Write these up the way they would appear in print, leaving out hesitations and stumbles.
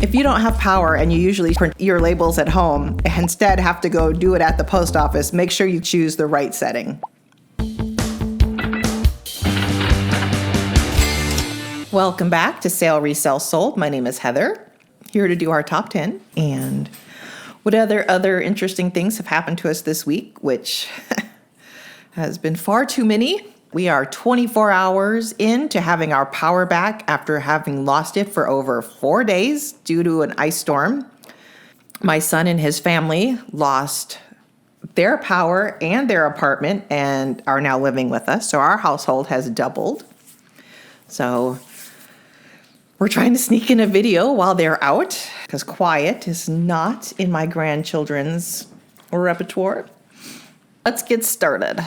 If you don't have power and you usually print your labels at home, and instead have to go do it at the post office, make sure you choose the right setting. Welcome back to Sale Resell Sold. My name is Heather, here to do our top 10 and what other interesting things have happened to us this week, which has been far too many. We are 24 hours into having our power back after having lost it for over 4 days due to an ice storm. My son and his family lost their power and their apartment and are now living with us. So our household has doubled. So we're trying to sneak in a video while they're out because quiet is not in my grandchildren's repertoire. Let's get started.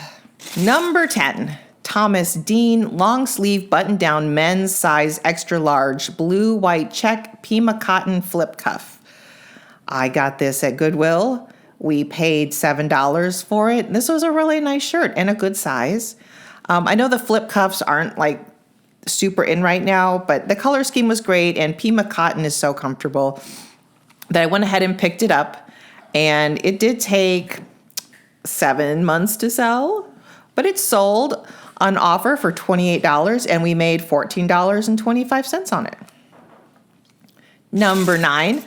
Number 10. Thomas Dean long sleeve button down men's size extra large blue white check Pima cotton flip cuff. I got this at Goodwill. We paid $7 for it. This was a really nice shirt and a good size. I know the flip cuffs aren't like super in right now, but the color scheme was great and Pima cotton is so comfortable that I went ahead and picked it up. And it did take 7 months to sell, but it sold on offer for $28 and we made $14.25 on it. Number 9,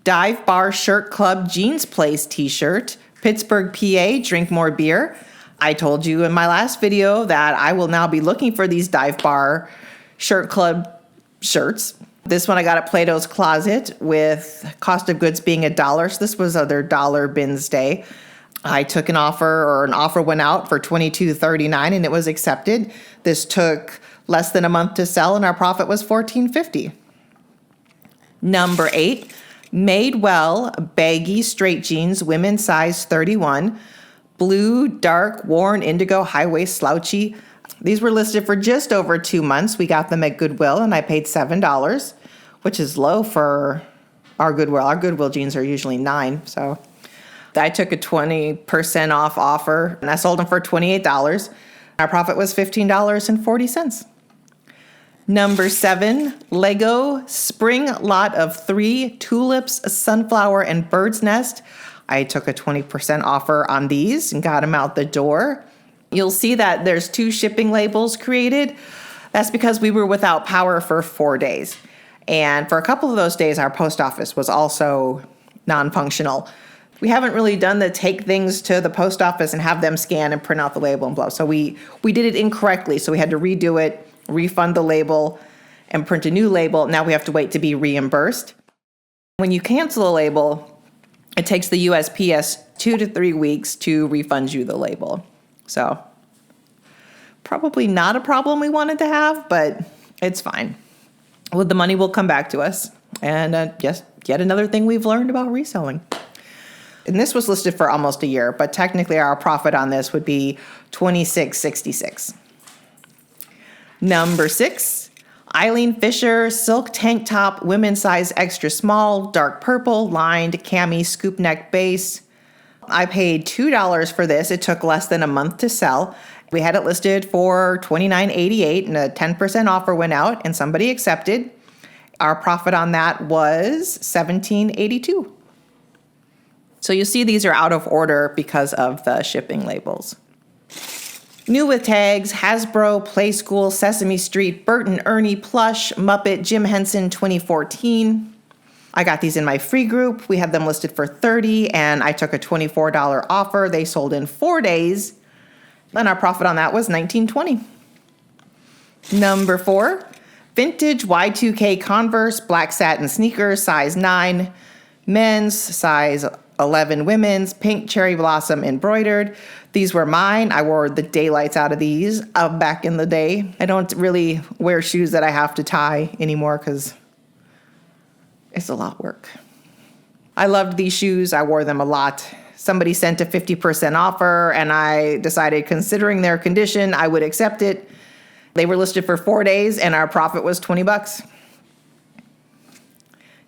Dive Bar Shirt Club Jeans Place t-shirt, Pittsburgh, PA, drink more beer. I told you in my last video that I will now be looking for these Dive Bar Shirt Club shirts. This one I got at Plato's Closet with cost of goods being $1. So this was other dollar bins day. I took an offer went out for $22.39 and it was accepted. This took less than a month to sell and our profit was $14.50. Number 8, Madewell baggy straight jeans, women's size 31, blue, dark, worn indigo high waist slouchy. These were listed for just over 2 months. We got them at Goodwill and I paid $7, which is low for our Goodwill. Our Goodwill jeans are usually $9, so I took a 20% off offer and I sold them for $28. Our profit was $15.40. Number 7, Lego spring lot of 3 tulips, sunflower, and bird's nest. I took a 20% offer on these and got them out the door. You'll see that there's 2 shipping labels created. That's because we were without power for 4 days. And for a couple of those days, our post office was also non-functional. We haven't really done the take things to the post office and have them scan and print out the label and blow. So we did it incorrectly. So we had to redo it, refund the label, and print a new label. Now we have to wait to be reimbursed. When you cancel a label, it takes the USPS 2 to 3 weeks to refund you the label. So probably not a problem we wanted to have, but it's fine. Well, the money will come back to us. And just yet another thing we've learned about reselling. And this was listed for almost a year, but technically our profit on this would be $26.66. Number 6, Eileen Fisher silk tank top, women's size extra small, dark purple, lined cami scoop neck base. I paid $2 for this. It took less than a month to sell. We had it listed for $29.88 and a 10% offer went out and somebody accepted. Our profit on that was $17.82. So you see these are out of order because of the shipping labels. New with tags, Hasbro, Play School, Sesame Street, Bert and Ernie, Plush, Muppet, Jim Henson 2014. I got these in my free group. We had them listed for $30 and I took a $24 offer. They sold in 4 days and our profit on that was $19.20. Number 4, vintage Y2K Converse, black satin sneakers, size 9, men's, size 11 women's, pink cherry blossom embroidered. These were mine. I wore the daylights out of these back in the day. I don't really wear shoes that I have to tie anymore because it's a lot of work. I loved these shoes. I wore them a lot. Somebody sent a 50% offer and I decided, considering their condition, I would accept it. They were listed for 4 days and our profit was $20.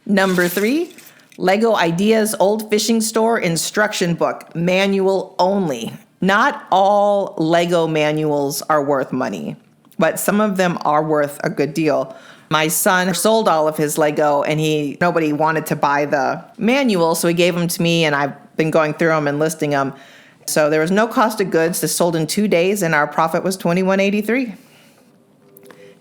Number 3, Lego Ideas Old Fishing Store Instruction Book, manual only. Not all Lego manuals are worth money, but some of them are worth a good deal. My son sold all of his Lego and nobody wanted to buy the manual, so he gave them to me and I've been going through them and listing them. So there was no cost of goods. This sold in 2 days and our profit was $21.83.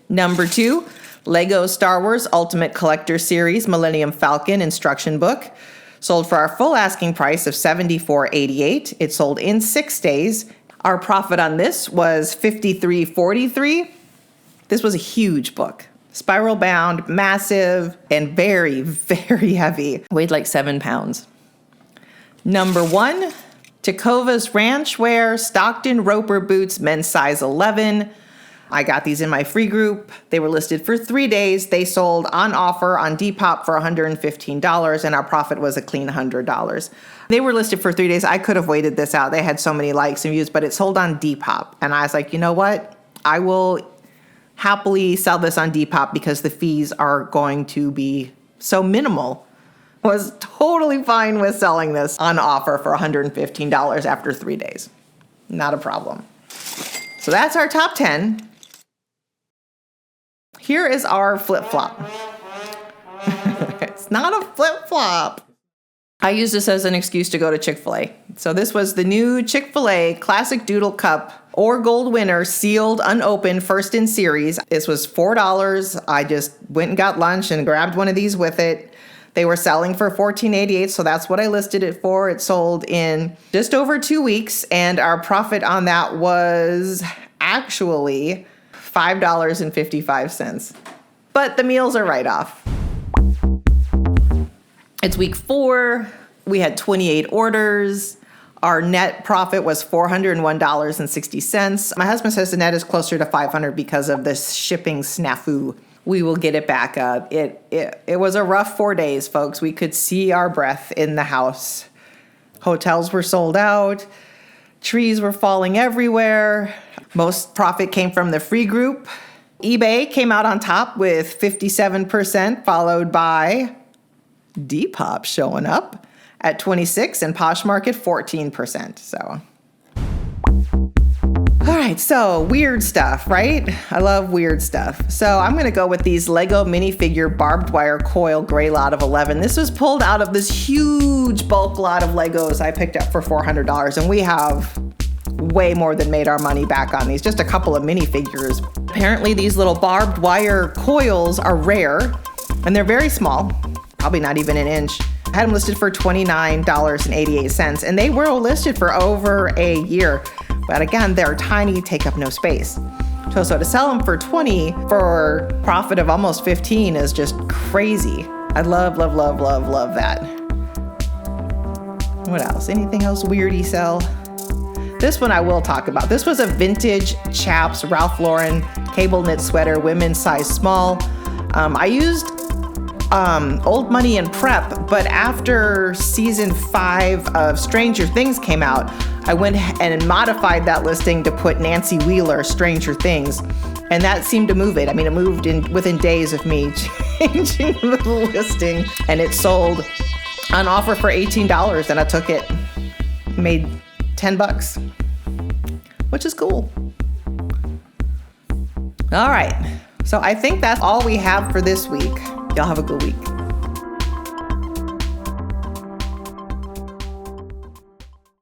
Number 2, Lego Star Wars Ultimate Collector Series Millennium Falcon Instruction Book. Sold for our full asking price of $74.88. It sold in 6 days. Our profit on this was $53.43. This was a huge book. Spiral bound, massive, and very, very heavy. Weighed like 7 pounds. Number 1, Tecovas Ranchwear Stockton Roper Boots, men's size 11. I got these in my free group. They were listed for 3 days. They sold on offer on Depop for $115, and our profit was a clean $100. They were listed for 3 days. I could have waited this out. They had so many likes and views, but it sold on Depop. And I was like, you know what? I will happily sell this on Depop because the fees are going to be so minimal. Was totally fine with selling this on offer for $115 after 3 days. Not a problem. So that's our top 10. Here is our flip-flop. It's not a flip-flop. I use this as an excuse to go to Chick-fil-A. So this was the new Chick-fil-A Classic Doodle Cup or Gold Winner, sealed, unopened, first in series. This was $4. I just went and got lunch and grabbed one of these with it. They were selling for $14.88, so that's what I listed it for. It sold in just over 2 weeks, and our profit on that was actually $5.55. But the meals are write-off. It's week 4. We had 28 orders. Our net profit was $401.60. My husband says the net is closer to $500 because of this shipping snafu. We will get it back up. It was a rough 4 days, folks. We could see our breath in the house. Hotels were sold out. Trees were falling everywhere. Most profit came from the free group. eBay came out on top with 57%, followed by Depop showing up at 26% and Poshmark at 14%. So, all right, so weird stuff, right? I love weird stuff. So I'm going to go with these Lego minifigure barbed wire coil gray lot of 11. This was pulled out of this huge bulk lot of Legos I picked up for $400, and we have way more than made our money back on these. Just a couple of minifigures. Apparently these little barbed wire coils are rare, and they're very small, probably not even an inch. I had them listed for $29.88, and they were listed for over a year. But again, they're tiny, take up no space. So to sell them for $20 for profit of almost $15 is just crazy. I love, love, love, love, love that. What else? Anything else weird you sell? This one I will talk about. This was a vintage Chaps Ralph Lauren cable knit sweater, women's size small. I used Old Money and Prep, but after season 5 of Stranger Things came out, I went and modified that listing to put Nancy Wheeler, Stranger Things, and that seemed to move it. I mean, it moved within days of me changing the listing, and it sold on offer for $18, and I took it, made $10, which is cool. All right, so I think that's all we have for this week. Y'all have a good week.